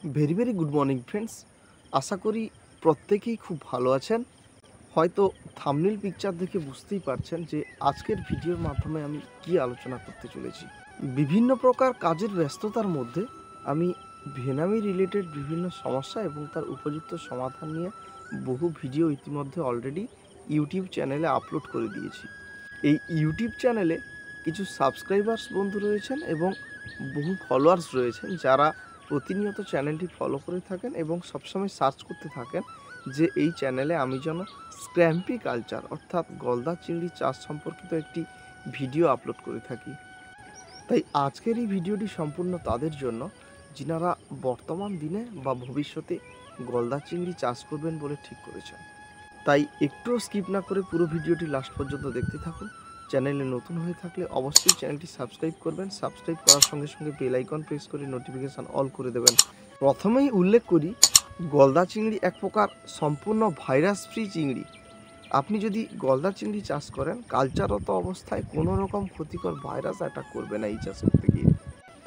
Very good morning friends. আশা করি প্রত্যেকেই খুব ভালো আছেন। হয়তো থাম্বনেল পিকচার দেখে বুঝতেই পারছেন যে আজকের ভিডিওর মাধ্যমে আমি কি আলোচনা করতে চলেছি। বিভিন্ন প্রকার কাজের ব্যস্ততার মধ্যে আমি ভেনামি রিলেটেড বিভিন্ন সমস্যা এবং তার উপযুক্ত সমাধান নিয়ে বহু ভিডিও ইতিমধ্যে অলরেডি ইউটিউব চ্যানেলে আপলোড করে দিয়েছি। এই ইউটিউব চ্যানেলে কিছু সাবস্ক্রাইবার্স বন্ধু রয়েছেন এবং বহু ফলোয়ার্স রয়েছেন যারা প্রতিনিয়ত চ্যানেলটি ফলো করে থাকেন এবং সবসময় সার্চ করতে থাকেন যে এই চ্যানেলে আমি যেন স্ক্র্যাম্পি কালচার অর্থাৎ গলদা চিংড়ি চাষ সম্পর্কিত একটি ভিডিও আপলোড করে থাকি। তাই আজকের এই ভিডিওটি সম্পূর্ণ তাদের জন্য যিনারা বর্তমান দিনে বা ভবিষ্যতে গলদা চিংড়ি চাষ করবেন বলে ঠিক করেছেন। তাই একটুও স্কিপ না করে পুরো ভিডিওটি লাস্ট পর্যন্ত দেখতে থাকুন। চ্যানেলে নতুন হয়ে থাকলে অবশ্যই চ্যানেলটি সাবস্ক্রাইব করবেন। সাবস্ক্রাইব করার সঙ্গে সঙ্গে বেল আইকন প্রেস করে নোটিফিকেশান অল করে দেবেন। প্রথমেই উল্লেখ করি, গলদা চিংড়ি এক প্রকার সম্পূর্ণ ভাইরাস ফ্রি চিংড়ি। আপনি যদি গলদা চিংড়ি চাষ করেন, কালচারত অবস্থায় কোনো রকম ক্ষতিকর ভাইরাস অ্যাটাক করবে না এই চাষ করতে গিয়ে।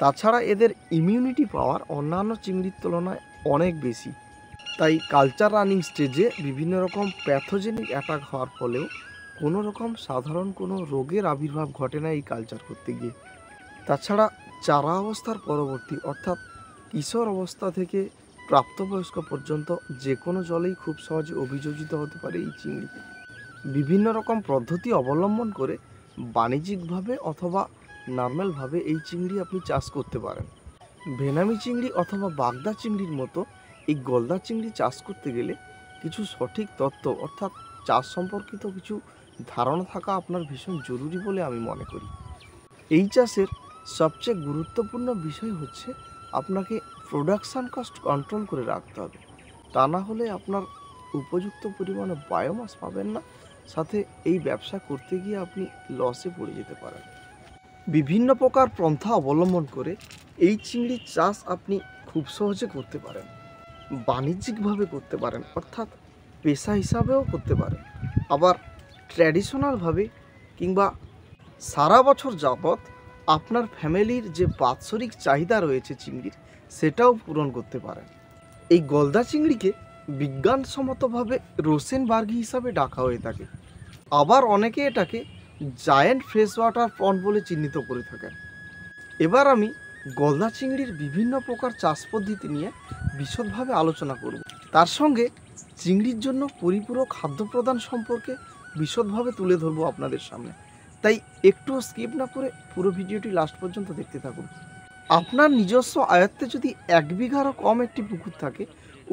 তাছাড়া এদের ইমিউনিটি পাওয়ার অন্যান্য চিংড়ির তুলনায় অনেক বেশি। তাই কালচার রানিং স্টেজে বিভিন্ন রকম প্যাথোজেনিক অ্যাটাক হওয়ার ফলেও কোনো রকম সাধারণ কোনো রোগের আবির্ভাব ঘটে না এই কালচার করতে গিয়ে। তাছাড়া চারা অবস্থার পরবর্তী অর্থাৎ কিশোর অবস্থা থেকে প্রাপ্তবয়স্ক পর্যন্ত যে কোনো জলেই খুব সহজে অভিযোজিত হতে পারে এই চিংড়ি। বিভিন্ন রকম পদ্ধতি অবলম্বন করে বাণিজ্যিকভাবে অথবা নর্মালভাবে এই চিংড়ি আপনি চাষ করতে পারেন। ভেনামি চিংড়ি অথবা বাগদা চিংড়ির মতো এই গলদা চিংড়ি চাষ করতে গেলে কিছু সঠিক তথ্য অর্থাৎ চাষ সম্পর্কিত কিছু ধারণা থাকা আপনার ভীষণ জরুরি বলে আমি মনে করি। এই চাষের সবচেয়ে গুরুত্বপূর্ণ বিষয় হচ্ছে আপনাকে প্রোডাকশান কস্ট কন্ট্রোল করে রাখতে হবে। তা না হলে আপনার উপযুক্ত পরিমাণে বায়োমাস পাবেন না, সাথে এই ব্যবসা করতে গিয়ে আপনি লসে পড়ে যেতে পারেন। বিভিন্ন প্রকার পন্থা অবলম্বন করে এই চিংড়ির চাষ আপনি খুব সহজে করতে পারেন। বাণিজ্যিকভাবে করতে পারেন অর্থাৎ পেশা হিসাবেও করতে পারেন, আবার ট্র্যাডিশনালভাবে কিংবা সারা বছর যাবৎ আপনার ফ্যামিলির যে বাৎসরিক চাহিদা রয়েছে চিংড়ির সেটাও পূরণ করতে পারেন। এই গলদা চিংড়িকে বিজ্ঞানসম্মতভাবে রোসেনবার্গি হিসাবে ডাকা হয়ে থাকে, আবার অনেকে এটাকে জায়ান্ট ফ্রেশ ওয়াটার প্রন বলে চিহ্নিত করে থাকেন। এবার আমি গলদা চিংড়ির বিভিন্ন প্রকার চাষ পদ্ধতি নিয়ে বিশদভাবে আলোচনা করব। তার সঙ্গে চিংড়ির জন্য পরিপূরক খাদ্য প্রদান সম্পর্কে বিশদভাবে তুলে ধরবো আপনাদের সামনে। তাই একটু স্কিপ না করে পুরো ভিডিওটি লাস্ট পর্যন্ত দেখতে থাকুন। আপনার নিজস্ব আয়ত্তে যদি 1 বিঘারও কম একটি পুকুর থাকে,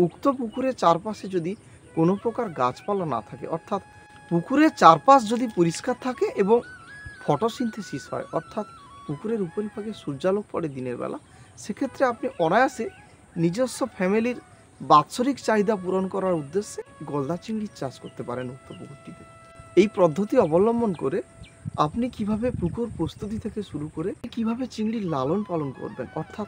উক্ত পুকুরের চারপাশে যদি কোনো প্রকার গাছপালা না থাকে অর্থাৎ পুকুরের চারপাশ যদি পরিষ্কার থাকে এবং ফটোসিনথেসিস হয় অর্থাৎ পুকুরের উপরিভাগে সূর্যালোক পড়ে দিনের বেলা, সেক্ষেত্রে আপনি অনায়াসে নিজস্ব ফ্যামিলির বাৎসরিক চাহিদা পূরণ করার উদ্দেশ্যে গলদা চিংড়ির চাষ করতে পারেন উক্ত পুকুরটিতে। এই পদ্ধতি অবলম্বন করে আপনি কিভাবে পুকুর প্রস্তুতি থেকে শুরু করে কিভাবে চিংড়ির লালন পালন করবেন অর্থাৎ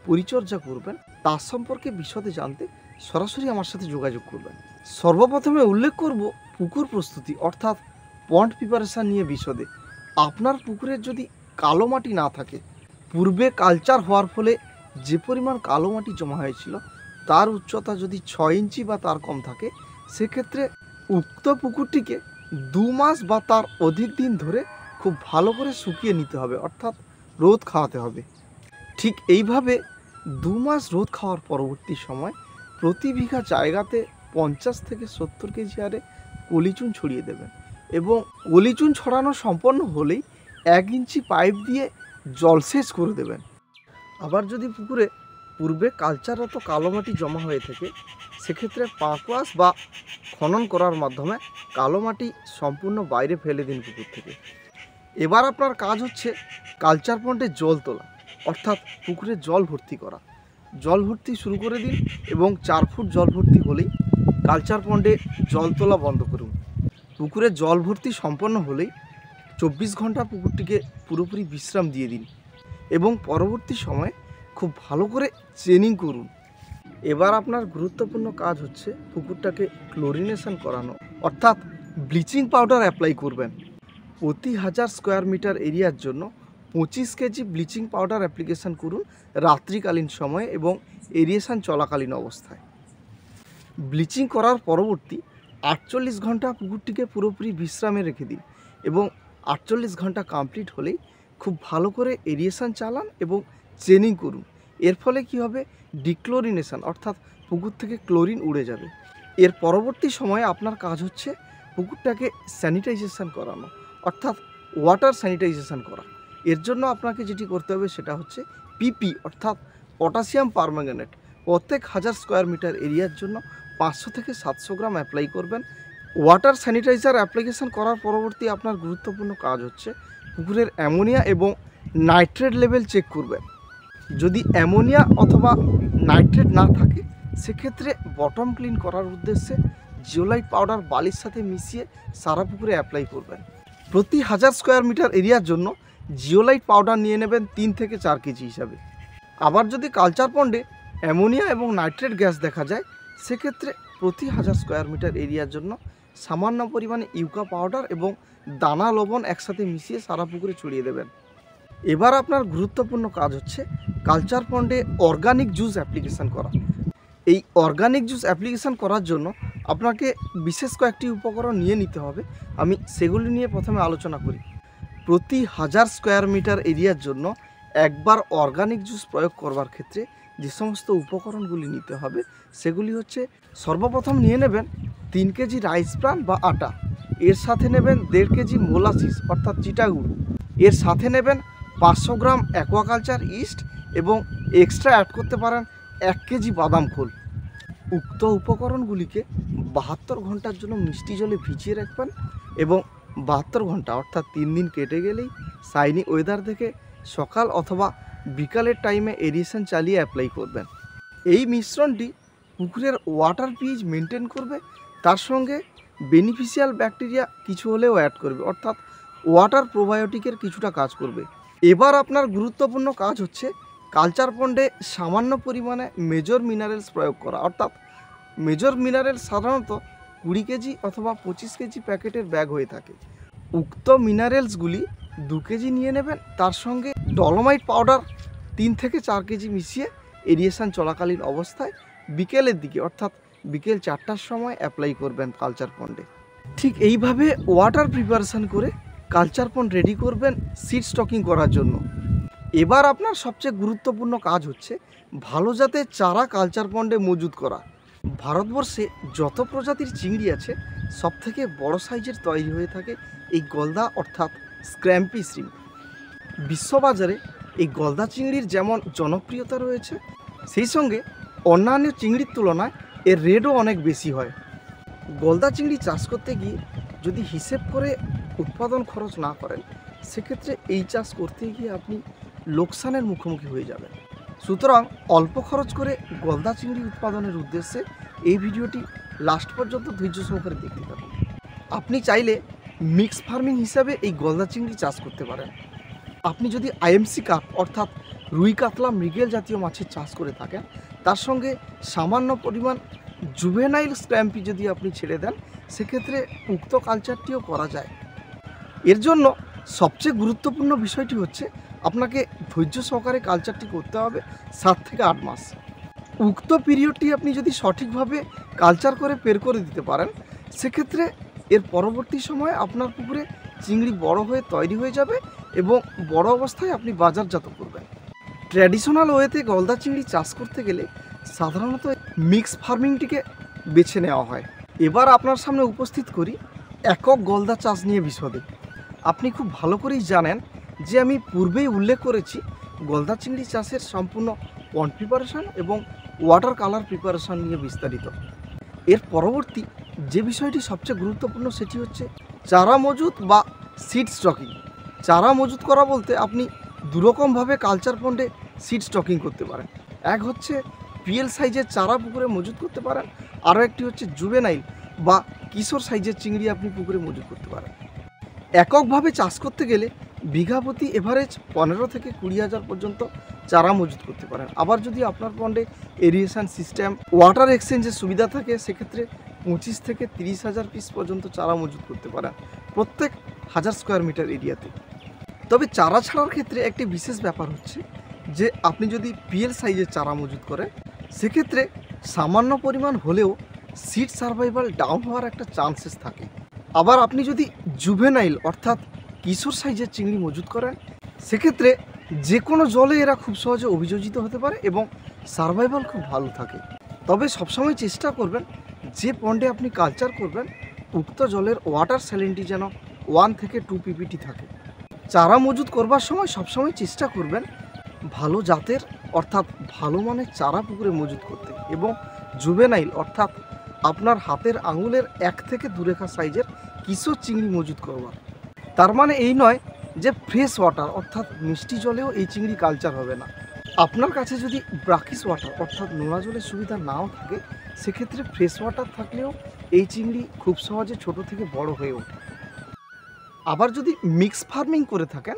পরিচর্যা করবেন তার সম্পর্কে বিশদে জানতে সরাসরি আমার সাথে যোগাযোগ করবেন। সর্বপ্রথমে উল্লেখ করব পুকুর প্রস্তুতি অর্থাৎ পন্ড প্রিপারেশন নিয়ে বিশদে। আপনার পুকুরের যদি কালো মাটি না থাকে, পূর্বে কালচার হওয়ার ফলে যে পরিমাণ কালো মাটি জমা হয়েছিল তার উচ্চতা যদি 6 ইঞ্চি বা তার কম থাকে, সেক্ষেত্রে উক্ত পুকুরটিকে 2 মাস বা তার অধিক দিন ধরে খুব ভালো করে শুকিয়ে নিতে হবে অর্থাৎ রোদ খাওয়াতে হবে। ঠিক এইভাবে 2 মাস রোদ খাওয়ার পরবর্তী সময় প্রতি বিঘা জায়গাতে 50 থেকে 70 কেজি হারে কলিচুন ছড়িয়ে দেবেন এবং কলিচুন ছড়ানো সম্পন্ন হলেই 1 ইঞ্চি পাইপ দিয়ে জলসেচ করে দেবেন। আবার যদি পুকুরে পূর্বে কালচাররত কালো মাটি জমা হয়ে থাকে, সেক্ষেত্রে পাঁকওয়াশ বা খনন করার মাধ্যমে কালো মাটি সম্পূর্ণ বাইরে ফেলে দিন পুকুর থেকে। এবার আপনার কাজ হচ্ছে কালচার পন্ডে জল তোলা অর্থাৎ পুকুরে জল ভর্তি করা। জল ভর্তি শুরু করে দিন এবং 4 ফুট জল ভর্তি হলেই কালচার পন্ডে জল তোলা বন্ধ করুন। পুকুরে জল ভর্তি সম্পন্ন হলেই 24 ঘন্টা পুকুরটিকে পুরোপুরি বিশ্রাম দিয়ে দিন এবং পরবর্তী সময়ে খুব ভালো করে ট্রেনিং করুন। এবার আপনার গুরুত্বপূর্ণ কাজ হচ্ছে পুকুরটাকে ক্লোরিনেশন করানো অর্থাৎ ব্লিচিং পাউডার অ্যাপ্লাই করবেন। প্রতি 1000 স্কোয়ার মিটার এরিয়ার জন্য 25 কেজি ব্লিচিং পাউডার অ্যাপ্লিকেশান করুন রাত্রিকালীন সময়ে এবং এরিয়েশন চলাকালীন অবস্থায়। ব্লিচিং করার পরবর্তী 48 ঘন্টা পুকুরটিকে পুরোপুরি বিশ্রামে রেখে দিন এবং 48 ঘন্টা কমপ্লিট হলেই খুব ভালো করে এরিয়েশন চালান এবং চেনিং করুন। এর ফলে কি হবে, ডিক্লোরিনেশন অর্থাৎ পুকুর থেকে ক্লোরিন উড়ে যাবে। এর পরবর্তী সময়ে আপনার কাজ হচ্ছে পুকুরটাকে স্যানিটাইজেশন করানো অর্থাৎ ওয়াটার স্যানিটাইজেশন করা। এর জন্য আপনাকে যেটি করতে হবে সেটা হচ্ছে পিপি অর্থাৎ পটাশিয়াম পারম্যাঙ্গানেট প্রত্যেক 1000 স্কোয়ার মিটার এরিয়ার জন্য 500 থেকে 700 গ্রাম অ্যাপ্লাই করবেন। ওয়াটার স্যানিটাইজার অ্যাপ্লিকেশন করার পরবর্তী আপনার গুরুত্বপূর্ণ কাজ হচ্ছে পুকুরের অ্যামোনিয়া এবং নাইট্রেট লেভেল চেক করবেন। যদি অ্যামোনিয়া অথবা নাইট্রেট না থাকে সেক্ষেত্রে বটম ক্লিন করার উদ্দেশ্যে জিওলাইট পাউডার বালির সাথে মিশিয়ে সারা পুকুরে অ্যাপ্লাই করবেন। প্রতি 1000 স্কোয়ার মিটার এরিয়ার জন্য জিওলাইট পাউডার নিয়ে নেবেন 3 থেকে 4 কেজি হিসাবে। আবার যদি কালচার পন্ডে অ্যামোনিয়া এবং নাইট্রেট গ্যাস দেখা যায় সেক্ষেত্রে প্রতি 1000 স্কোয়ার মিটার এরিয়ার জন্য সামান্য পরিমাণে ইউকা পাউডার এবং দানা লবণ একসাথে মিশিয়ে সারা পুকুরে ছড়িয়ে দেবেন। এবার আপনার গুরুত্বপূর্ণ কাজ হচ্ছে কালচার পন্ডে অর্গানিক জুস অ্যাপ্লিকেশান করা। এই অর্গানিক জুস অ্যাপ্লিকেশান করার জন্য আপনাকে বিশেষ কয়েকটি উপকরণ নিয়ে নিতে হবে। আমি সেগুলি নিয়ে প্রথমে আলোচনা করি। প্রতি 1000 স্কোয়ার মিটার এরিয়ার জন্য একবার অর্গানিক জুস প্রয়োগ করবার ক্ষেত্রে যে সমস্ত উপকরণগুলি নিতে হবে সেগুলি হচ্ছে, সর্বপ্রথম নিয়ে নেবেন 3 কেজি রাইস ব্রান বা আটা, এর সাথে নেবেন 1.5 কেজি মোলাসিস অর্থাৎ চিটাগুড়, এর সাথে নেবেন 500 গ্রাম অ্যাকোয়াকালচার ইস্ট এবং এক্সট্রা অ্যাড করতে পারেন 1 কেজি বাদাম খোল। উক্ত উপকরণগুলিকে 72 ঘন্টার জন্য মিষ্টি জলে ভিজিয়ে রাখবেন এবং 72 ঘন্টা অর্থাৎ 3 দিন কেটে গেলেই সাইনি ওয়েদার থেকে সকাল অথবা বিকালের টাইমে এরিয়েশন চালিয়ে অ্যাপ্লাই করবেন। এই মিশ্রণটি পুকুরের ওয়াটার পিএইচ মেনটেন করবে, তার সঙ্গে বেনিফিশিয়াল ব্যাকটেরিয়া কিছু হলেও অ্যাড করবে অর্থাৎ ওয়াটার প্রোবায়োটিকের কিছুটা কাজ করবে। এবার আপনার গুরুত্বপূর্ণ কাজ হচ্ছে কালচার পন্ডে সামান্য পরিমাণে মেজর মিনারেলস প্রয়োগ করা অর্থাৎ মেজর মিনারেলস সাধারণত 20 কেজি অথবা 25 কেজি প্যাকেটের ব্যাগ হয়ে থাকে। উক্ত মিনারেলসগুলি 2 কেজি নিয়ে নেবেন, তার সঙ্গে ডলোমাইট পাউডার 3 থেকে 4 কেজি মিশিয়ে এরিয়েশন চলাকালীন অবস্থায় বিকেলের দিকে অর্থাৎ বিকেল 4টার সময় অ্যাপ্লাই করবেন কালচার পন্ডে। ঠিক এইভাবে ওয়াটার প্রিপারেশান করে কালচার পন্ড রেডি করবেন সিড স্টকিং করার জন্য। এবার আপনার সবচেয়ে গুরুত্বপূর্ণ কাজ হচ্ছে ভালো জাতের চারা কালচার পন্ডে মজুত করা। ভারতবর্ষে যত প্রজাতির চিংড়ি আছে সবথেকে বড় সাইজের তৈরি হয়ে থাকে এই গলদা অর্থাৎ স্ক্র্যাম্পি শ্রিম্প। বিশ্ববাজারে এই গলদা চিংড়ির যেমন জনপ্রিয়তা রয়েছে সেই সঙ্গে অন্যান্য চিংড়ির তুলনায় এর রেটও অনেক বেশি হয়। গলদা চিংড়ি চাষ করতে গিয়ে যদি হিসেব করে উৎপাদন খরচ না করেন সেক্ষেত্রে এই চাষ করতে গিয়ে আপনি লোকসানের মুখোমুখি হয়ে যাবেন। সুতরাং অল্প খরচ করে গলদা চিংড়ি উৎপাদনের উদ্দেশ্যে এই ভিডিওটি লাস্ট পর্যন্ত ধৈর্য সহকারে দেখতে পাবেন। আপনি চাইলে মিক্স ফার্মিং হিসাবে এই গলদা চিংড়ি চাষ করতে পারেন। আপনি যদি আইএমসি কাপ অর্থাৎ রুই কাতলা মৃগেল জাতীয় মাছের চাষ করে থাকেন তার সঙ্গে সামান্য পরিমাণ জুভেনাইল স্ক্র্যাম্পি যদি আপনি ছেড়ে দেন সেক্ষেত্রে উক্ত কালচারটিও করা যায়। এর জন্য সবচেয়ে গুরুত্বপূর্ণ বিষয়টি হচ্ছে আপনাকে ধৈর্য সহকারে কালচারটি করতে হবে 7 থেকে 8 মাস। উক্ত পিরিয়ডটি আপনি যদি সঠিকভাবে কালচার করে বের করে দিতে পারেন সেক্ষেত্রে এর পরবর্তী সময়ে আপনার পুকুরে চিংড়ি বড় হয়ে তৈরি হয়ে যাবে এবং বড় অবস্থায় আপনি বাজারজাত করবেন। ট্র্যাডিশনাল ওয়েতে গলদা চিংড়ি চাষ করতে গেলে সাধারণত মিক্স ফার্মিংটিকে বেছে নেওয়া হয়। এবার আপনার সামনে উপস্থিত করি একক গলদা চাষ নিয়ে বিশদে। আপনি খুব ভালো করেই জানেন যে আমি পূর্বেই উল্লেখ করেছি গলদা চিংড়ি চাষের সম্পূর্ণ পন্ড প্রিপারেশান এবং ওয়াটার কালার প্রিপারেশান নিয়ে বিস্তারিত। এর পরবর্তী যে বিষয়টি সবচেয়ে গুরুত্বপূর্ণ সেটি হচ্ছে চারা মজুত বা সিড স্টকিং। চারা মজুত করা বলতে আপনি দুরকমভাবে কালচার পন্ডে সিড স্টকিং করতে পারেন। এক হচ্ছে পিএল সাইজের চারা পুকুরে মজুত করতে পারেন, আরও একটি হচ্ছে জুভেনাইল বা কিশোর সাইজের চিংড়ি আপনি পুকুরে মজুত করতে পারেন। এককভাবে চাষ করতে গেলে বিঘা প্রতি এভারেজ 15 থেকে 20,000 পর্যন্ত চারা মজুত করতে পারেন। আবার যদি আপনার পন্ডে এরিয়েশন সিস্টেম ওয়াটার এক্সচেঞ্জের সুবিধা থাকে সেক্ষেত্রে 25 থেকে 30,000 পিস পর্যন্ত চারা মজুত করতে পারেন প্রত্যেক 1000 স্কোয়ার মিটার এরিয়াতে। তবে চারা ছাড়ার ক্ষেত্রে একটি বিশেষ ব্যাপার হচ্ছে যে আপনি যদি পিএল সাইজের চারা মজুত করেন, সেক্ষেত্রে সামান্য পরিমাণ হলেও সিড সার্ভাইভাল ডাউন হওয়ার একটা চান্সেস থাকে। আবার আপনি যদি জুভেনাইল অর্থাৎ কিশোর সাইজের চিংড়ি মজুত করেন, সেক্ষেত্রে যে কোনো জলে এরা খুব সহজে অভিযোজিত হতে পারে এবং সার্ভাইভাল খুব ভালো থাকে। তবে সবসময় চেষ্টা করবেন যে পন্ডে আপনি কালচার করবেন উক্ত জলের ওয়াটার স্যালিনিটি যেন 1 থেকে 2 ppm থাকে। চারা মজুত করবার সময় সবসময় চেষ্টা করবেন ভালো জাতের অর্থাৎ ভালো মানের চারা পুকুরে মজুত করতে এবং জুভেনাইল অর্থাৎ আপনার হাতের আঙুলের 1 থেকে 2 রেখা সাইজের কিশোর চিংড়ি মজুত করবার। তার মানে এই নয় যে ফ্রেশ ওয়াটার অর্থাৎ মিষ্টি জলেও এই চিংড়ি কালচার হবে না। আপনার কাছে যদি ব্রাকিশ ওয়াটার অর্থাৎ নোনা জলের সুবিধা নাও থাকে, সেক্ষেত্রে ফ্রেশ ওয়াটার থাকলেও এই চিংড়ি খুব সহজে ছোট থেকে বড় হয়ে ওঠে। আবার যদি মিক্স ফার্মিং করে থাকেন,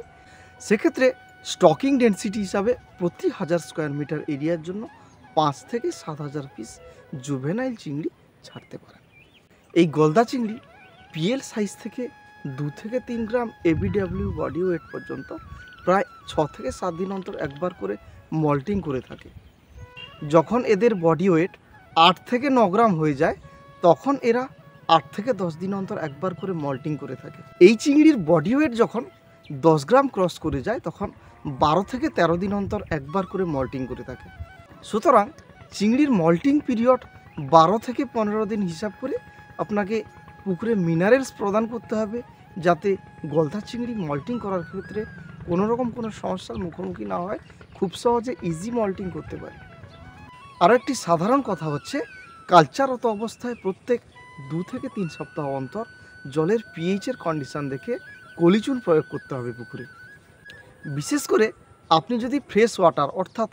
সেক্ষেত্রে স্টকিং ডেন্সিটি হিসাবে প্রতি 1000 স্কোয়ার মিটার এরিয়ার জন্য 5 থেকে 7000 পিস জুভেনাইল চিংড়ি ছাড়তে পারেন। এই গলদা চিংড়ি পিএল সাইজ থেকে 2 থেকে 3 গ্রাম ABW বডি ওয়েট পর্যন্ত প্রায় 6 থেকে 7 দিন অন্তর একবার করে মল্টিং করে থাকে। যখন এদের বডি ওয়েট 8 থেকে 9 গ্রাম হয়ে যায়, তখন এরা 8 থেকে 10 দিন অন্তর একবার করে মল্টিং করে থাকে। এই চিংড়ির বডি ওয়েট যখন 10 গ্রাম ক্রস করে যায়, তখন 12 থেকে 13 দিন অন্তর একবার করে মল্টিং করে থাকে। সুতরাং চিংড়ির মল্টিং পিরিয়ড 12 থেকে 15 দিন হিসাব করে আপনাকে পুকুরে মিনারেলস প্রদান করতে হবে, যাতে গলদা চিংড়ি মল্টিং করার ক্ষেত্রে কোনো রকম কোনো সমস্যার মুখোমুখি না হয়, খুব সহজে ইজি মল্টিং করতে পারে। আরও একটি সাধারণ কথা হচ্ছে কালচারত অবস্থায় প্রত্যেক 2 থেকে 3 সপ্তাহ অন্তর জলের পিএইচের কন্ডিশন দেখে কলিচুন প্রয়োগ করতে হবে পুকুরে। বিশেষ করে আপনি যদি ফ্রেশ ওয়াটার অর্থাৎ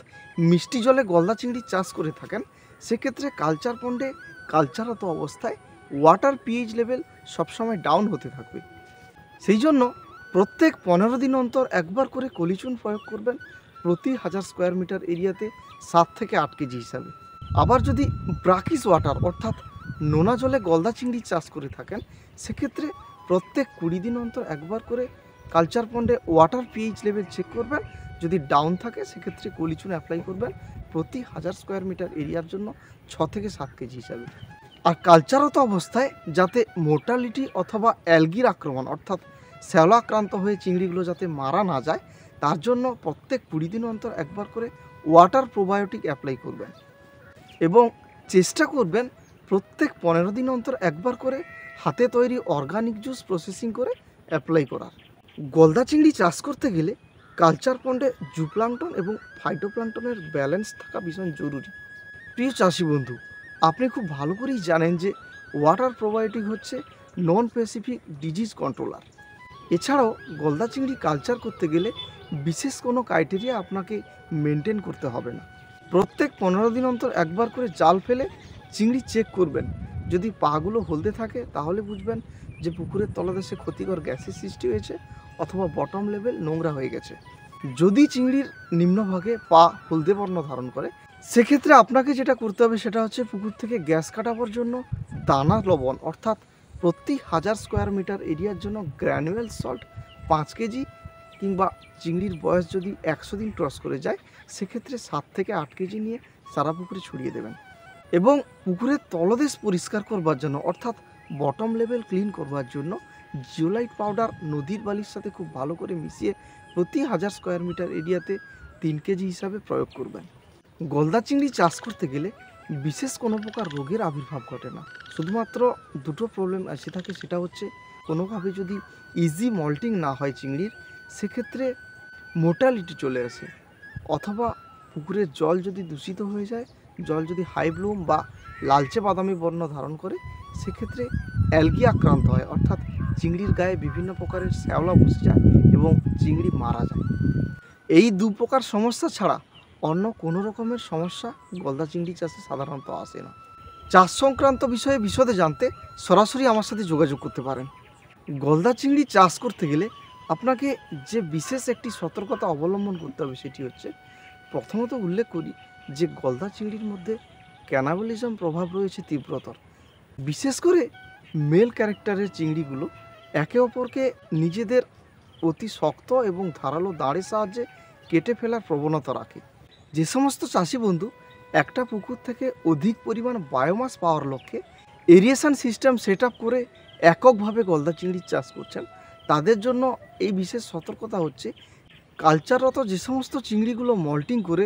মিষ্টি জলে গলদা চিংড়ি চাষ করে থাকেন, সেক্ষেত্রে কালচার পন্ডে কালচারত অবস্থায় ওয়াটার পিএইচ লেভেল সবসময় ডাউন হতে থাকবে। সেই জন্য প্রত্যেক 15 দিন অন্তর একবার করে কলিচুন প্রয়োগ করবেন প্রতি 1000 স্কোয়ার মিটার এরিয়াতে 7 থেকে 8 কেজি হিসাবে। আবার যদি ব্রাকিশ ওয়াটার অর্থাৎ নোনা জলে গলদা চিংড়ি চাষ করে থাকেন, সেক্ষেত্রে প্রত্যেক 20 দিন অন্তর একবার করে কালচার পন্ডে ওয়াটার পিএইচ লেভেল চেক করবেন। যদি ডাউন থাকে, সেক্ষেত্রে কলিচুন অ্যাপ্লাই করবেন প্রতি 1000 স্কোয়ার মিটার এরিয়ার জন্য 6 থেকে 7 কেজি হিসাবে। আর কালচারত অবস্থায় যাতে মোর্টালিটি অথবা অ্যালগির আক্রমণ অর্থাৎ শ্যাওলা আক্রান্ত হয়ে চিংড়িগুলো যাতে মারা না যায়, তার জন্য প্রত্যেক 20 দিন অন্তর একবার করে ওয়াটার প্রোবায়োটিক অ্যাপ্লাই করবেন এবং চেষ্টা করবেন প্রত্যেক 15 দিন অন্তর একবার করে হাতে তৈরি অর্গানিক জুস প্রসেসিং করে অ্যাপ্লাই করার। গলদা চিংড়ি চাষ করতে গেলে কালচার পন্ডে জুপ্লাঙ্কটন এবং ফাইটোপ্লাঙ্কটনের ব্যালেন্স থাকা ভীষণ জরুরি। প্রিয় চাষি বন্ধু, আপনি খুব ভালো করেই জানেন যে ওয়াটার প্রোবায়োটিক হচ্ছে নন স্পেসিফিক ডিজিজ কন্ট্রোলার। এছাড়াও গলদা চিংড়ি কালচার করতে গেলে বিশেষ কোনো ক্রাইটেরিয়া আপনাকে মেনটেন করতে হবে না। প্রত্যেক 15 দিন অন্তর একবার করে জাল ফেলে চিংড়ি চেক করবেন। যদি পাগুলো হলদে থাকে, তাহলে বুঝবেন যে পুকুরের তলদেশে ক্ষতিকর গ্যাসের সৃষ্টি হয়েছে অথবা বটম লেভেল নোংরা হয়ে গেছে। যদি চিংড়ির নিম্নভাগে পা হলদে বর্ণ ধারণ করে, সেক্ষেত্রে আপনাকে যেটা করতে হবে সেটা হচ্ছে পুকুর থেকে গ্যাস কাটাবার জন্য দানা লবণ অর্থাৎ প্রতি 1000 স্কোয়ার মিটার এরিয়ার জন্য গ্র্যানুয়াল সল্ট 5 কেজি, কিংবা চিংড়ির বয়স যদি 100 দিন ক্রস করে যায়, সেক্ষেত্রে 7 থেকে 8 কেজি নিয়ে সারা পুকুরে ছড়িয়ে দেবেন। এবং পুকুরের তলদেশ পরিষ্কার করবার জন্য অর্থাৎ বটম লেভেল ক্লিন করবার জন্য জিওলাইট পাউডার নদীর বালির সাথে খুব ভালো করে মিশিয়ে প্রতি 1000 স্কোয়ার মিটার এরিয়াতে 3 কেজি হিসাবে প্রয়োগ করবেন। গলদা চিংড়ি চাষ করতে গেলে বিশেষ কোনো প্রকার রোগের আবির্ভাব ঘটে না। শুধুমাত্র দুটো প্রবলেম এসে থাকে, সেটা হচ্ছে কোনোভাবে যদি ইজি মল্টিং না হয় চিংড়ির, সেক্ষেত্রে মোর্টালিটি চলে আসে, অথবা পুকুরের জল যদি দূষিত হয়ে যায়, জল যদি হাই ব্লুম বা লালচে বাদামি বর্ণ ধারণ করে, সেক্ষেত্রে অ্যালগি আক্রান্ত হয় অর্থাৎ চিংড়ির গায়ে বিভিন্ন প্রকারের শ্যাওলা বসে যায় এবং চিংড়ি মারা যায়। এই 2 প্রকার সমস্যা ছাড়া অন্য কোনো রকমের সমস্যা গলদা চিংড়ি চাষে সাধারণত আসে না। চাষ সংক্রান্ত বিষয়ে বিশদে জানতে সরাসরি আমার সাথে যোগাযোগ করতে পারেন। গলদা চিংড়ি চাষ করতে গেলে আপনাকে যে বিশেষ একটি সতর্কতা অবলম্বন করতে হবে, সেটি হচ্ছে প্রথমত উল্লেখ করি যে গলদা চিংড়ির মধ্যে ক্যানাবলিজম প্রভাব রয়েছে তীব্রতর। বিশেষ করে মেল ক্যারেক্টারের চিংড়িগুলো একে অপরকে নিজেদের অতি শক্ত এবং ধারালো দাঁড়ের সাহায্যে কেটে ফেলার প্রবণতা রাখে। যে সমস্ত চাষি বন্ধু একটা পুকুর থেকে অধিক পরিমাণ বায়োমাস পাওয়ার লক্ষ্যে এরিয়েশন সিস্টেম সেট আপ করে এককভাবে গলদা চিংড়ির চাষ করছেন, তাদের জন্য এই বিশেষ সতর্কতা হচ্ছে, কালচাররত যে সমস্ত চিংড়িগুলো মল্টিং করে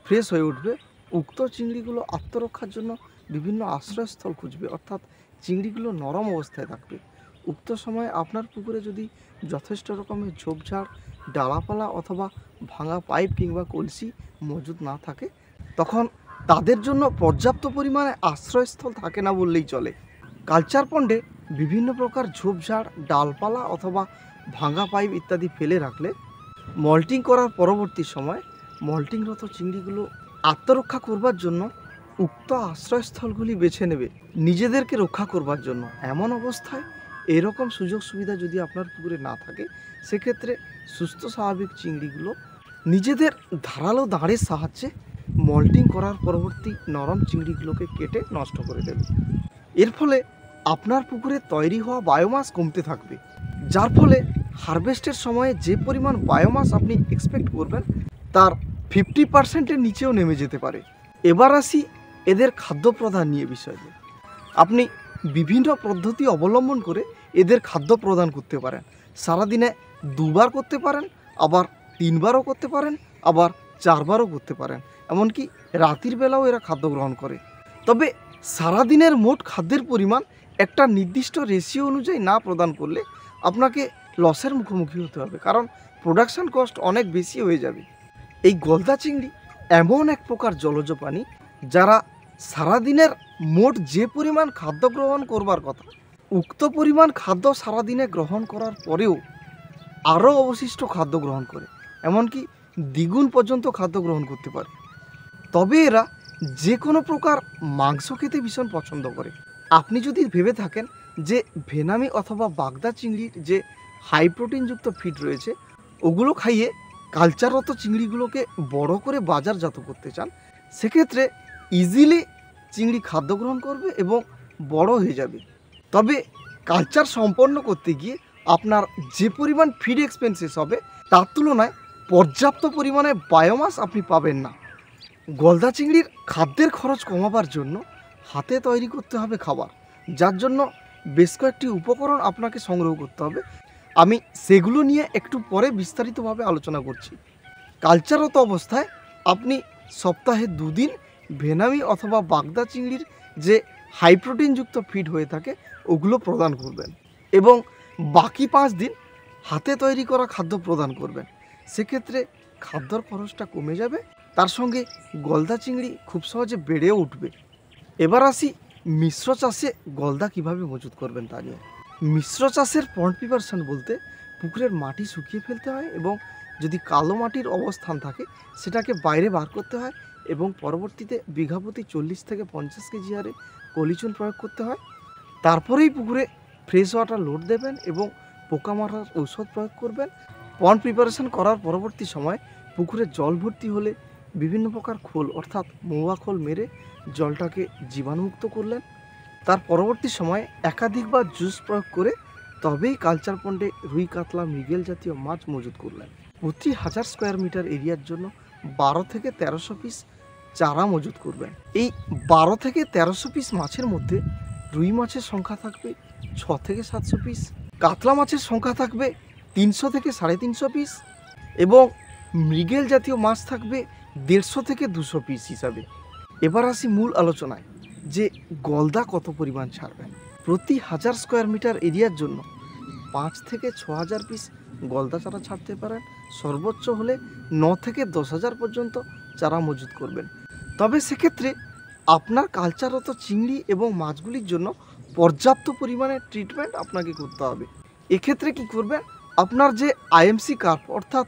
ফ্রেশ হয়ে উঠবে, উক্ত চিংড়িগুলো আত্মরক্ষার জন্য বিভিন্ন আশ্রয়স্থল খুঁজবে, অর্থাৎ চিংড়িগুলো নরম অবস্থায় থাকবে। উক্ত সময়ে আপনার পুকুরে যদি যথেষ্ট রকমের ঝোপঝাড়, ডালাপালা অথবা ভাঙা পাইপ কিংবা কলসি মজুদ না থাকে, তখন তাদের জন্য পর্যাপ্ত পরিমাণে আশ্রয়স্থল থাকে না বললেই চলে। কালচার পন্ডে বিভিন্ন প্রকার ঝোপঝাড়, ডালপালা অথবা ভাঙা পাইপ ইত্যাদি ফেলে রাখলে মল্টিং করার পরবর্তী সময় মল্টিংরত চিংড়িগুলো আত্মরক্ষা করবার জন্য উক্ত আশ্রয়স্থলগুলি বেছে নেবে নিজেদেরকে রক্ষা করবার জন্য। এমন অবস্থায় এরকম সুযোগ সুবিধা যদি আপনার পুকুরে না থাকে, সেক্ষেত্রে সুস্থ স্বাভাবিক চিংড়িগুলো নিজেদের ধারালো দাঁড়ের সাহায্যে মল্টিং করার পরবর্তী নরম চিংড়িগুলোকে কেটে নষ্ট করে দেবে। এর ফলে আপনার পুকুরে তৈরি হওয়া বায়োমাস কমতে থাকবে, যার ফলে হারভেস্টের সময়ে যে পরিমাণ বায়োমাস আপনি এক্সপেক্ট করবেন তার 50%-এর নিচেও নেমে যেতে পারে। এবার আসি এদের খাদ্য প্রদান নিয়ে বিষয়ে। আপনি বিভিন্ন পদ্ধতি অবলম্বন করে এদের খাদ্য প্রদান করতে পারেন। সারাদিনে 2 বার করতে পারেন, আবার 3 বারও করতে পারেন, আবার 4 বারও করতে পারেন। এমনকি রাতের বেলাও এরা খাদ্য গ্রহণ করে। তবে সারাদিনের মোট খাদ্যের পরিমাণ একটা নির্দিষ্ট রেশিও অনুযায়ী না প্রদান করলে আপনাকে লসের মুখোমুখি হতে হবে, কারণ প্রোডাকশান কস্ট অনেক বেশি হয়ে যাবে। এই গলদা চিংড়ি এমন এক প্রকার জলজ প্রাণী যারা সারাদিনের মোট যে পরিমাণ খাদ্য গ্রহণ করবার কথা, উক্ত পরিমাণ খাদ্য সারাদিনে গ্রহণ করার পরেও আরও অবশিষ্ট খাদ্য গ্রহণ করে, এমনকি দ্বিগুণ পর্যন্ত খাদ্য গ্রহণ করতে পারে। তবে এরা যে কোনো প্রকার মাংস খেতে ভীষণ পছন্দ করে। আপনি যদি ভেবে থাকেন যে ভেনামি অথবা বাগদা চিংড়ির যে হাই প্রোটিনযুক্ত ফিড রয়েছে ওগুলো খাইয়ে কালচাররত চিংড়িগুলোকে বড় করে বাজারজাত করতে চান, সেক্ষেত্রে ইজিলি চিংড়ি খাদ্য গ্রহণ করবে এবং বড় হয়ে যাবে। তবে কালচার সম্পন্ন করতে গিয়ে আপনার যে পরিমাণ ফিড এক্সপেন্সেস হবে তার তুলনায় পর্যাপ্ত পরিমাণে বায়োমাস আপনি পাবেন না। গলদা চিংড়ির খাদ্যের খরচ কমাবার জন্য হাতে তৈরি করতে হবে খাবার, যার জন্য বেশ কয়েকটি উপকরণ আপনাকে সংগ্রহ করতে হবে। আমি সেগুলো নিয়ে একটু পরে বিস্তারিতভাবে আলোচনা করছি। কালচাররত অবস্থায় আপনি সপ্তাহে 2 দিন ভেনামি অথবা বাগদা চিংড়ির যে হাই প্রোটিনযুক্ত ফিড হয়ে থাকে ওগুলো প্রদান করবেন এবং বাকি 5 দিন হাতে তৈরি করা খাদ্য প্রদান করবেন। সেক্ষেত্রে খাদ্যর খরচটা কমে যাবে, তার সঙ্গে গলদা চিংড়ি খুব সহজে বেড়েও উঠবে। এবার আসি মিশ্র চাষে গলদা কিভাবে মজুত করবেন তা নিয়ে। মিশ্র চাষের পন্ড প্রিপারেশন বলতে পুকুরের মাটি শুকিয়ে ফেলতে হয় এবং যদি কালো মাটির অবস্থান থাকে সেটাকে বাইরে বার করতে হয় এবং পরবর্তীতে বিঘা প্রতি 40 থেকে 50 কেজি হারে পলিচুন প্রয়োগ করতে হয়। তারপরেই পুকুরে ফ্রেশ ওয়াটার লোড দেবেন এবং পোকা মারার ঔষধ প্রয়োগ করবেন। পন্ড প্রিপারেশন করার পরবর্তী সময় পুকুরে জল ভর্তি হলে বিভিন্ন প্রকার খোল অর্থাৎ মহুয়া খোল মেরে জলটাকে জীবাণুমুক্ত করলেন। তার পরবর্তী সময়ে একাধিকবার জুস প্রয়োগ করে তবেই কালচার পন্ডে রুই, কাতলা, মৃগেল জাতীয় মাছ মজুত করলেন। প্রতি 1000 স্কোয়ার মিটার এরিয়ার জন্য 12 থেকে 1300 পিস চারা মজুত করবেন। এই 12 থেকে 1300 পিস মাছের মধ্যে রুই মাছের সংখ্যা থাকবে 6 থেকে 700 পিস, কাতলা মাছের সংখ্যা থাকবে 300 থেকে 350 পিস এবং মৃগেল জাতীয় মাছ থাকবে 150 থেকে 200 পিস হিসাবে। এবার আসি মূল আলোচনায় যে গলদা কত পরিমাণ ছাড়বেন। প্রতি 1000 স্কোয়ার মিটার এরিয়ার জন্য 5 থেকে 6000 পিস গলদা চারা ছাড়তে পারেন। সর্বোচ্চ হলে 9 থেকে 10,000 পর্যন্ত চারা মজুত করবেন। তবে সেক্ষেত্রে আপনার কালচাররত চিংড়ি এবং মাছগুলির জন্য পর্যাপ্ত পরিমাণে ট্রিটমেন্ট আপনাকে করতে হবে। এক্ষেত্রে কি করবেন, আপনার যে আইএমসি কার্প অর্থাৎ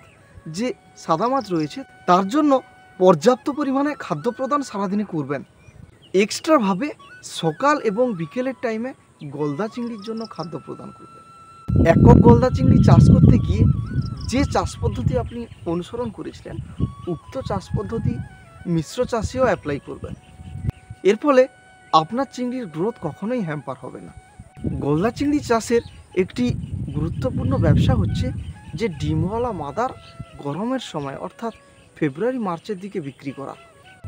যে সাদা মাছ রয়েছে তার জন্য পর্যাপ্ত পরিমাণে খাদ্য প্রদান সারাদিনে করবেন। এক্সট্রাভাবে সকাল এবং বিকেলের টাইমে গলদা চিংড়ির জন্য খাদ্য প্রদান করবেন। একক গলদা চিংড়ি চাষ করতে গিয়ে যে চাষ পদ্ধতি আপনি অনুসরণ করেছিলেন উক্ত চাষ পদ্ধতি মিশ্র চাষেও অ্যাপ্লাই করবেন। এর ফলে আপনার চিংড়ির গ্রোথ কখনোই হ্যাম্পার হবে না। গলদা চিংড়ি চাষের একটি গুরুত্বপূর্ণ ব্যবসা হচ্ছে যে ডিমওয়ালা মাদার গরমের সময় অর্থাৎ ফেব্রুয়ারি মার্চের দিকে বিক্রি করা।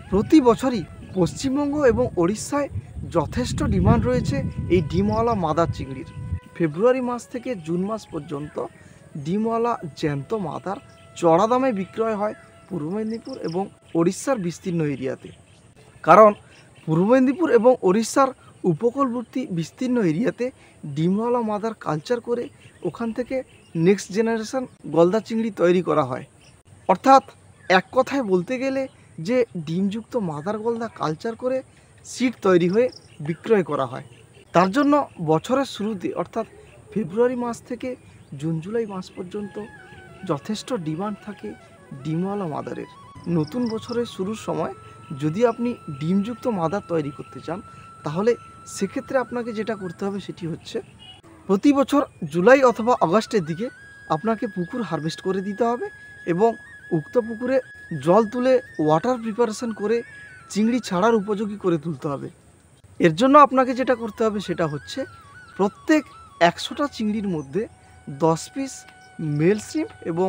প্রতি বছরই পশ্চিমবঙ্গ এবং ওড়িশায় যথেষ্ট ডিমান্ড রয়েছে এই ডিমওয়ালা মাদার চিংড়ির। ফেব্রুয়ারি মাস থেকে জুন মাস পর্যন্ত ডিমওয়ালা জ্যান্ত মাদার চড়া দামে বিক্রয় হয় পূর্ব মেদিনীপুর এবং ওড়িশার বিস্তীর্ণ এরিয়াতে। কারণ পূর্ব মেদিনীপুর এবং ওড়িশার উপকূলবর্তী বিস্তীর্ণ এরিয়াতে ডিমওয়ালা মাদার কালচার করে ওখান থেকে নেক্সট জেনারেশন গলদা চিংড়ি তৈরি করা হয়। অর্থাৎ এক কথায় বলতে গেলে যে ডিমযুক্ত মাদার গলদা কালচার করে সিড তৈরি হয়ে বিক্রয় করা হয়। তার জন্য বছরের শুরুতে অর্থাৎ ফেব্রুয়ারি মাস থেকে জুন জুলাই মাস পর্যন্ত যথেষ্ট ডিমান্ড থাকে ডিমওয়ালা মাদারের। নতুন বছরের শুরুর সময় যদি আপনি ডিমযুক্ত মাদার তৈরি করতে চান তাহলে সেক্ষেত্রে আপনাকে যেটা করতে হবে সেটি হচ্ছে প্রতি বছর জুলাই অথবা আগস্টের দিকে আপনাকে পুকুর হারভেস্ট করে দিতে হবে এবং উক্ত পুকুরে জল তুলে ওয়াটার প্রিপারেশন করে চিংড়ি ছাড়ার উপযোগী করে তুলতে হবে। এর জন্য আপনাকে যেটা করতে হবে সেটা হচ্ছে প্রত্যেক 100টা চিংড়ির মধ্যে 10 পিস মেল শ্রিম্প এবং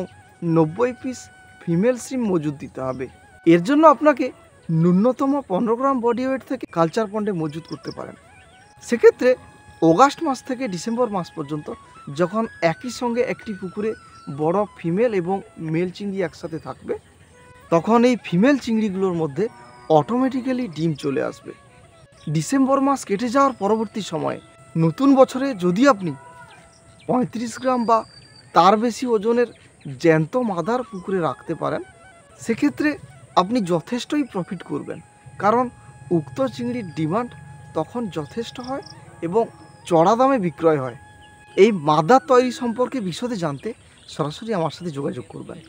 90 পিস ফিমেল শ্রিম্প মজুদ দিতে হবে। এর জন্য আপনাকে ন্যূনতম 15 গ্রাম বডি ওয়েট থেকে কালচার পন্ডে মজুদ করতে পারেন। সেক্ষেত্রে অগাস্ট মাস থেকে ডিসেম্বর মাস পর্যন্ত যখন একই সঙ্গে একটি পুকুরে বড় ফিমেল এবং মেল চিংড়ি একসাথে থাকবে তখন এই ফিমেল চিংড়িগুলোর মধ্যে অটোমেটিক্যালি ডিম চলে আসবে। ডিসেম্বর মাস কেটে যাওয়ার পরবর্তী সময়ে নতুন বছরে যদি আপনি 35 গ্রাম বা তার বেশি ওজনের জ্যান্ত মাদার পুকুরে রাখতে পারেন সেক্ষেত্রে আপনি যথেষ্টই প্রফিট করবেন। কারণ উক্ত চিংড়ির ডিমান্ড তখন যথেষ্ট হয় এবং চড়া দামে বিক্রয় হয়। এই মাদার তৈরি সম্পর্কে বিশদে জানতে সরাসরি আমার সাথে যোগাযোগ করবেন।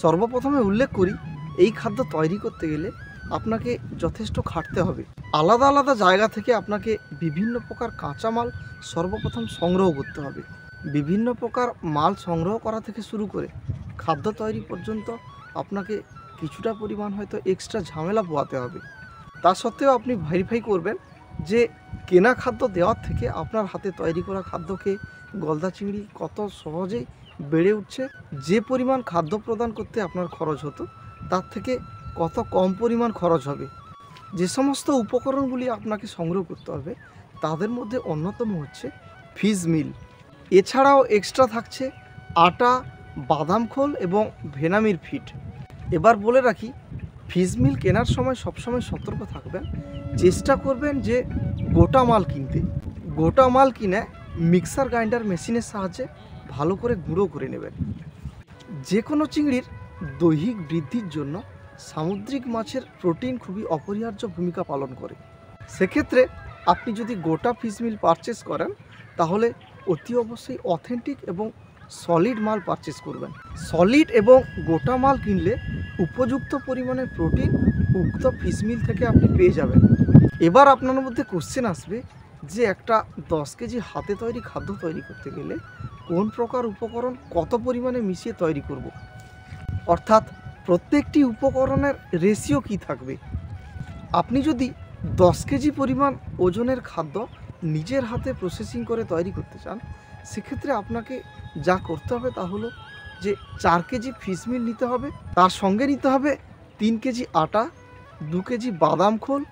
সর্বপ্রথমে উল্লেখ করি এই খাদ্য তৈরি করতে গেলে আপনাকে যথেষ্ট খাটতে হবে। আলাদা আলাদা জায়গা থেকে আপনাকে বিভিন্ন প্রকার কাঁচামাল সর্বপ্রথম সংগ্রহ করতে হবে। বিভিন্ন প্রকার মাল সংগ্রহ করা থেকে শুরু করে খাদ্য তৈরি পর্যন্ত আপনাকে কিছুটা পরিমাণ হয়তো এক্সট্রা ঝামেলা পোহাতে হবে। তা সত্ত্বেও আপনি ভেরিফাই করবেন যে কেনা খাদ্য দেওয়ার থেকে আপনার হাতে তৈরি করা খাদ্যকে গলদা চিংড়ি কত সহজেই বেড়ে উঠছে। যে পরিমাণ খাদ্য প্রদান করতে আপনার খরচ হতো তার থেকে কত কম পরিমাণ খরচ হবে। যে সমস্ত উপকরণগুলি আপনাকে সংগ্রহ করতে হবে তাদের মধ্যে অন্যতম হচ্ছে ফিশ মিল। এছাড়াও এক্সট্রা থাকছে আটা, বাদাম খোল এবং ভেনামির ফিড। এবার বলে রাখি ফিশ মিল কেনার সময় সবসময় সতর্ক থাকবেন। চেষ্টা করবেন যে গোটা মাল কিনতে। গোটা মাল কিনে মিক্সার গ্রাইন্ডার মেশিনের সাহায্যে ভালো করে গুঁড়ো করে নেবেন। যে কোনো চিংড়ির দৈহিক বৃদ্ধির জন্য সামুদ্রিক মাছের প্রোটিন খুবই অপরিহার্য ভূমিকা পালন করে। সেক্ষেত্রে আপনি যদি গোটা ফিশ মিল পারচেস করেন তাহলে অতি অবশ্যই অথেন্টিক এবং সলিড মাল পারচেস করবেন। সলিড এবং গোটা মাল কিনলে উপযুক্ত পরিমাণে প্রোটিন উক্ত ফিশ মিল থেকে আপনি পেয়ে যাবেন। এবার আপনার মধ্যে কোশ্চেন আসবে যে একটা 10 কেজি হাতে তৈরি খাদ্য তৈরি করতে গেলে কোন প্রকার উপকরণ কত পরিমাণে মিশিয়ে তৈরি করব, অর্থাৎ প্রত্যেকটি উপকরণের রেশিও কি থাকবে। আপনি যদি 10 কেজি পরিমাণ ওজনের খাদ্য নিজের হাতে প্রসেসিং করে তৈরি করতে চান সেক্ষেত্রে আপনাকে যা করতে হবে তা হলো যে 4 কেজি ফিশ মিল নিতে হবে, তার সঙ্গে নিতে হবে 3 কেজি আটা, 2 কেজি বাদাম খোল,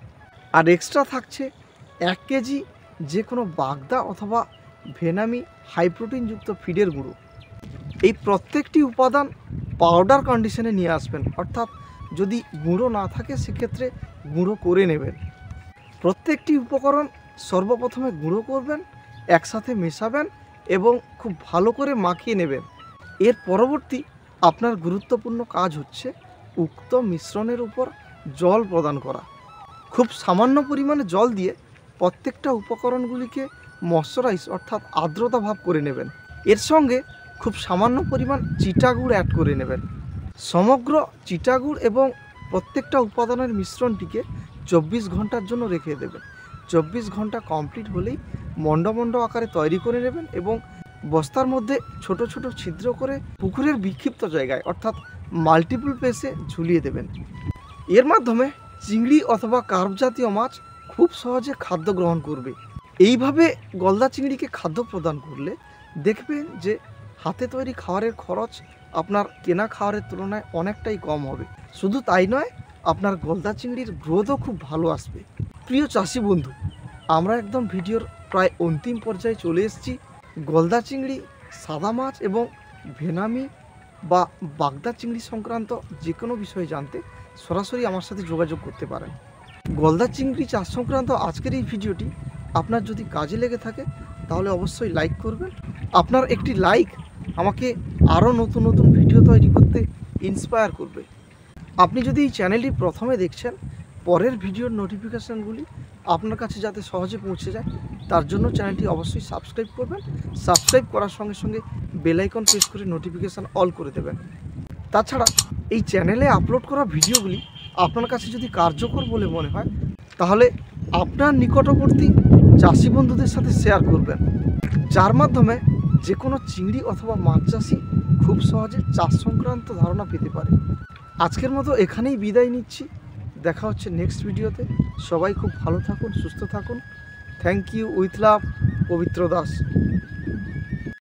আর এক্সট্রা থাকছে 1 কেজি যে কোনো বাগদা অথবা ভেনামি হাই প্রোটিনযুক্ত ফিডের গুঁড়ো। এই প্রত্যেকটি উপাদান পাউডার কন্ডিশনে নিয়ে আসবেন, অর্থাৎ যদি গুঁড়ো না থাকে সেক্ষেত্রে গুঁড়ো করে নেবেন। প্রত্যেকটি উপকরণ সর্বপ্রথমে গুঁড়ো করবেন, একসাথে মেশাবেন এবং খুব ভালো করে মাখিয়ে নেবেন। এর পরবর্তী আপনার গুরুত্বপূর্ণ কাজ হচ্ছে উক্ত মিশ্রণের উপর জল প্রদান করা। খুব সামান্য পরিমাণে জল দিয়ে প্রত্যেকটা উপকরণগুলিকে ময়শ্চারাইজ অর্থাৎ আর্দ্রতা ভাব করে নেবেন। এর সঙ্গে খুব সামান্য পরিমাণ চিটাগুড় অ্যাড করে নেবেন। সমগ্র চিটাগুড় এবং প্রত্যেকটা উপাদানের মিশ্রণটিকে 24 ঘন্টার জন্য রেখে দেবেন। 24 ঘন্টা কমপ্লিট হলেই মন্ড আকারে তৈরি করে নেবেন এবং বস্তার মধ্যে ছোট ছোট ছিদ্র করে পুকুরের বিক্ষিপ্ত জায়গায় অর্থাৎ মাল্টিপল প্লেসে ঝুলিয়ে দেবেন। এর মাধ্যমে চিংড়ি অথবা কার্প জাতীয় মাছ খুব সহজে খাদ্য গ্রহণ করবে। এইভাবে গলদা চিংড়িকে খাদ্য প্রদান করলে দেখবেন যে হাতে তৈরি খাবারের খরচ আপনার কেনা খাবারের তুলনায় অনেকটাই কম হবে। শুধু তাই নয়, আপনার গলদা চিংড়ির গ্রোথও খুব ভালো আসবে। প্রিয় চাষি বন্ধু, আমরা একদম ভিডিওর প্রায় অন্তিম পর্যায়ে চলে এসেছি। গলদা চিংড়ি, সাদা মাছ এবং ভেনামি বা বাগদা চিংড়ি সংক্রান্ত যে কোনো বিষয়ে জানতে সরাসরি আমার সাথে যোগাযোগ করতে পারেন। গলদা চিংড়ি চাষ সংক্রান্ত আজকের এই ভিডিওটি আপনার যদি কাজে লেগে থাকে তাহলে অবশ্যই লাইক করবেন। আপনার একটি লাইক আমাকে আরও নতুন নতুন ভিডিও তৈরি করতে ইন্সপায়ার করবে। আপনি যদি এই চ্যানেলটি প্রথমে দেখছেন, পরের ভিডিওর নোটিফিকেশানগুলি আপনার কাছে যাতে সহজে পৌঁছে যায় তার জন্য চ্যানেলটি অবশ্যই সাবস্ক্রাইব করবেন। সাবস্ক্রাইব করার সঙ্গে সঙ্গে বেল আইকন প্রেস করে নোটিফিকেশান অল করে দেবেন। তাছাড়া এই চ্যানেলে আপলোড করা ভিডিওগুলি আপনার কাছে যদি কার্যকর বলে মনে হয় তাহলে আপনার নিকটবর্তী চাষি বন্ধুদের সাথে শেয়ার করবেন, যার মাধ্যমে যে কোনো চিংড়ি অথবা মাছ চাষি খুব সহজে চাষ সংক্রান্ত ধারণা পেতে পারে। আজকের মতো এখানেই বিদায় নিচ্ছি। দেখা হচ্ছে নেক্সট ভিডিওতে। সবাই খুব ভালো থাকুন, সুস্থ থাকুন। Thank you. উইথ লাভ, পবিত্র দাস।